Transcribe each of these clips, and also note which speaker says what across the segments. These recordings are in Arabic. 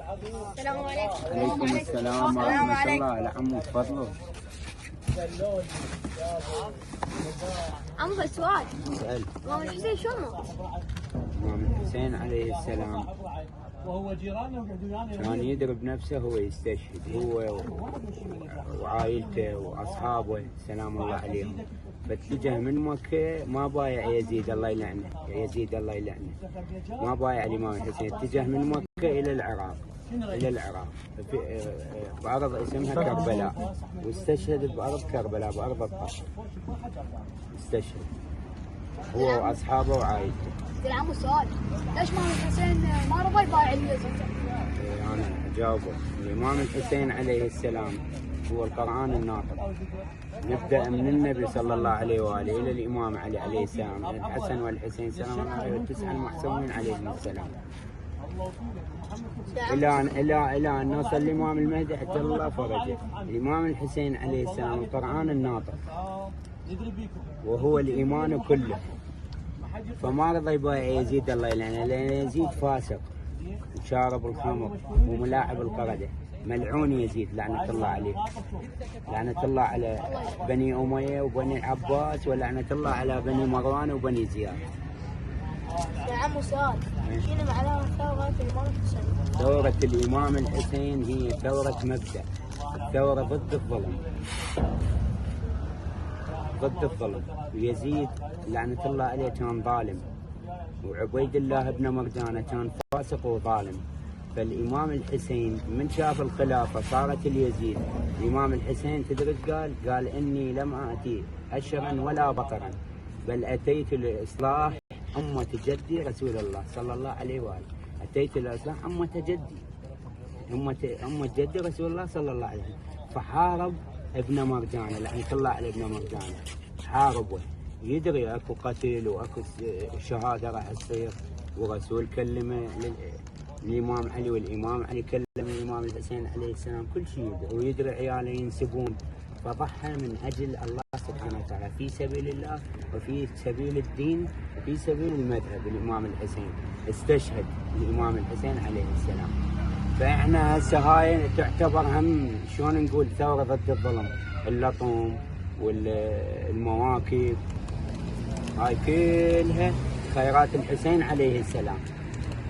Speaker 1: السلام عليكم.
Speaker 2: عليكم السلام ورحمة الله. لعمو تفضلوا.
Speaker 1: عمو سؤال.
Speaker 2: اسأل.
Speaker 1: الإمام الحسين شلون مات؟
Speaker 2: الإمام الحسين عليه السلام كان يضرب نفسه هو يستشهد، هو وعائلته وأصحابه سلام الله عليهم. فاتجه من مكة ما بايع يزيد الله يلعنه، يزيد الله يلعنه، ما بايع الإمام الحسين. اتجه من مكة إلى العراق، إلى العراق بأرض اسمها كربلاء، واستشهد بأرض كربلاء، بأرض الطائف استشهد هو وأصحابه وعائلته.
Speaker 1: عمو سؤال، ليش الإمام الحسين ما رضى يبايع اليزيد؟
Speaker 2: أنا أجاوبه. الإمام الحسين عليه السلام هو القرآن الناطق، نبدأ من النبي صلى الله عليه وآله إلى الإمام علي عليه السلام، الحسن والحسين سلام الله عليه، والتسعة المحسومين عليهم السلام، إلى أن نوصل الإمام المهدي حتى الله فرجه. الإمام الحسين عليه السلام القرآن الناطق وهو الإيمان كله، فما رضى يبايع يزيد الله يلعنه، لأن يزيد فاسق شارب الخمر وملاعب القردة، ملعون يزيد لعنة الله عليه، لعنة الله على بني أمية وبني عباس، ولعنة الله على بني مروان وبني زياد.
Speaker 1: يا عمو سؤال، شنو علامة ثورة الإمام الحسين؟
Speaker 2: ثورة الإمام الحسين هي ثورة مبدأ، ثورة ضد الظلم، ضد الظلم. ويزيد لعنة الله عليه كان ظالم، وعبيد الله بن مرجانة كان فاسق وظالم. فالإمام الحسين من شاف الخلافة صارت اليزيد، الإمام الحسين تدرك قال إني لم آتي أشرا ولا بطرا، بل أتيت لإصلاح أمة جدي رسول الله صلى الله عليه وآله. أتيت لإصلاح أمة جدي، أمة جدي رسول الله صلى الله عليه وآله. فحارب ابن مرجانة لعنة الله على ابن مرجانة، حاربه يدري اكو قتل واكو شهاده راح تصير، ورسول كلمه الامام علي، والامام علي كلم الامام الحسين عليه السلام، كل شيء يدري، ويدري عياله ينسبون. فضحى من اجل الله سبحانه وتعالى في سبيل الله وفي سبيل الدين وفي سبيل المذهب. الامام الحسين استشهد الامام الحسين عليه السلام. فاحنا هسه هاي تعتبر هم شلون نقول ثوره ضد الظلم، اللطم والمواكب هاي كلها خيرات الحسين عليه السلام.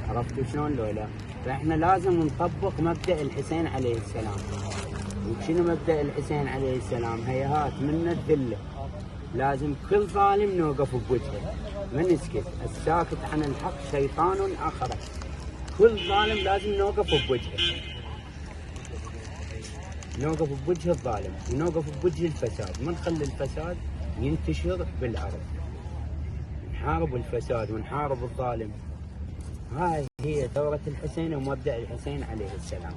Speaker 2: عرفتوا شلون لولا؟ فاحنا لازم نطبق مبدأ الحسين عليه السلام. وشنو مبدأ الحسين عليه السلام؟ هيهات من الذلة، لازم كل ظالم نوقف بوجهه، ما نسكت. الساكت عن الحق شيطان آخر، كل ظالم لازم نوقف بوجهه، نوقف بوجه الظالم ونوقف بوجه الفساد، ما نخلي الفساد ينتشر بالأرض، نحارب الفساد ونحارب الظالم. هاي هي ثورة الحسين ومبدأ الحسين عليه السلام.